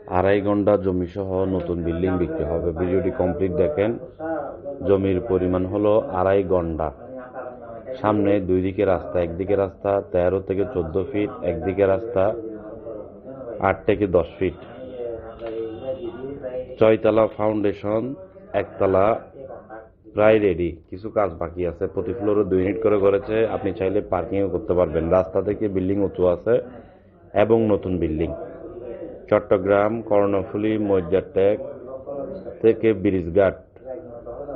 আড়াই ঘন্টা জমি সহ নতুন বিল্ডিং বিক্রি হবে। ভিডিওটি কমপ্লিট দেখেন। জমির পরিমাণ হলো 2.5 ঘন্টা। সামনে দুই দিকে রাস্তা, একদিকে রাস্তা 13 থেকে 14 ফিট, একদিকে রাস্তা 8 থেকে 10 ফিট। 6 তলা ফাউন্ডেশন, একতলা প্রায় রেডি, কিছু কাজ বাকি আছে। প্রতি ফ্লোরে 2 ইউনিট করে করেছে। আপনি চাইলে পার্কিংও করতে পারবেন। রাস্তা থেকে বিল্ডিং উঁচু আছে এবং নতুন বিল্ডিং। চট্টগ্রাম কর্ণফুলী মৈজারটেক থেকে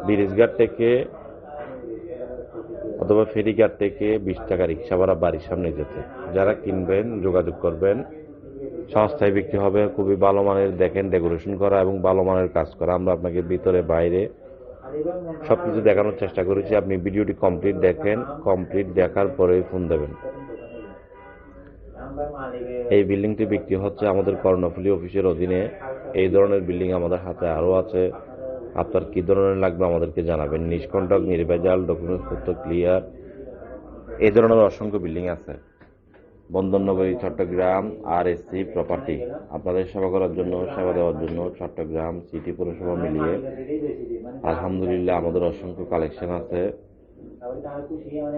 ব্রিজঘাট থেকে অথবা ফেরিঘাট থেকে 20 টাকা রিক্সা ভাড়া বাড়ির সামনে যেতে। যারা কিনবেন যোগাযোগ করবেন। সস্তায় বিক্রি হবে। খুবই ভালো মানের, দেখেন ডেকোরেশন করা এবং ভালো মানের কাজ করা। আমরা আপনাকে ভিতরে বাইরে সবকিছু দেখানোর চেষ্টা করেছি। আপনি ভিডিওটি কমপ্লিট দেখেন, কমপ্লিট দেখার পরে ফোন দেবেন। এই বিল্ডিংটি বিক্রি হচ্ছে আমাদের কর্ণফুলী অফিসের অধীনে। এই ধরনের বিল্ডিং আমাদের হাতে আরও আছে। আপনার কি ধরনের লাগবে আমাদেরকে জানাবেন। নিষ্কণ্টক, নির্ভেজাল, ডকুমেন্টসপত্র ক্লিয়ার, এই ধরনের অসংখ্য বিল্ডিং আছে। বন্দরনগরী চট্টগ্রাম RSC প্রপার্টি আপনাদের সেবা করার জন্য, সেবা দেওয়ার জন্য চট্টগ্রাম সিটি পৌরসভা মিলিয়ে আলহামদুলিল্লাহ আমাদের অসংখ্য কালেকশন আছে।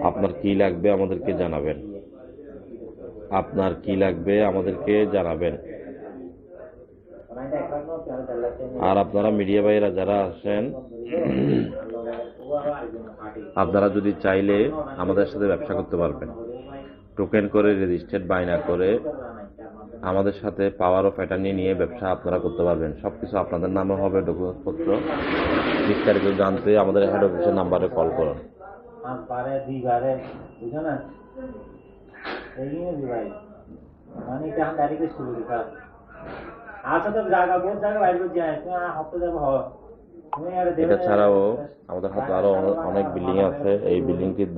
আপনার কি লাগবে আমাদেরকে জানাবেন। আপনার কি লাগবে আমাদেরকে জানাবেন। আর আপনারা মিডিয়া ভাইয়েরা যারা আছেন, আপনারা যদি চাইলে আমাদের সাথে ব্যবসা করতে পারবেন। টোকেন করে, রেজিস্টার্ড বায়না করে আমাদের সাথে পাওয়ার অফ অ্যাটর্নি নিয়ে ব্যবসা আপনারা করতে পারবেন। সবকিছু আপনাদের নামে হবে, ডকুমেন্টসপত্র। বিস্তারিত জানতে আমাদের হেড অফিসের নাম্বারে কল করুন। এটা ছাড়াও আমাদের হাতে আরো অনেক বিল্ডিং আছে। এই বিল্ডিংটির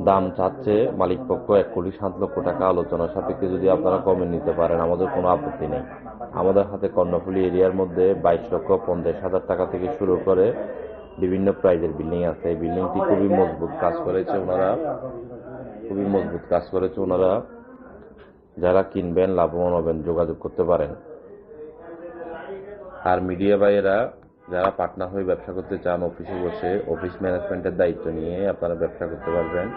দাম চাচ্ছে মালিক পক্ষ 1,07,00,000 টাকা। আলোচনা সাপেক্ষে যদি আপনারা কমে নিতে পারেন আমাদের কোনো আপত্তি নেই। আমাদের হাতে কর্ণফুলী এরিয়ার মধ্যে 22,50,000 টাকা থেকে শুরু করে বিভিন্ন প্রাইজের বিল্ডিং আছে। এই বিল্ডিংটি খুবই মজবুত কাজ করেছে ওনারা। যারা কিনবেন লাভবান হবেন, যোগাযোগ করতে পারেন। আর মিডিয়া ভাইয়েরা যারা পার্টনার হয়ে ব্যবসা করতে চান, অফিসে বসে অফিস ম্যানেজমেন্টের দায়িত্ব নিয়ে আপনারা ব্যবসা করতে পারবেন।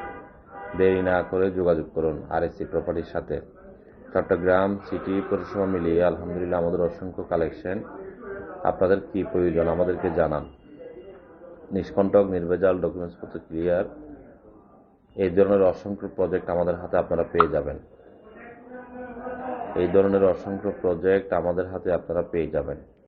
দেরি না করে যোগাযোগ করুন RSC প্রপার্টির সাথে। চট্টগ্রাম সিটি পৌরসভা মিলিয়ে আলহামদুলিল্লাহ আমাদের অসংখ্য কালেকশন। আপনাদের কি প্রয়োজন আমাদেরকে জানান। নিষ্কণ্টক, নির্ভেজাল, ডকুমেন্টসপত্র ক্লিয়ার, এই ধরনের অসংখ্য প্রজেক্ট আমাদের হাতে আপনারা পেয়ে যাবেন।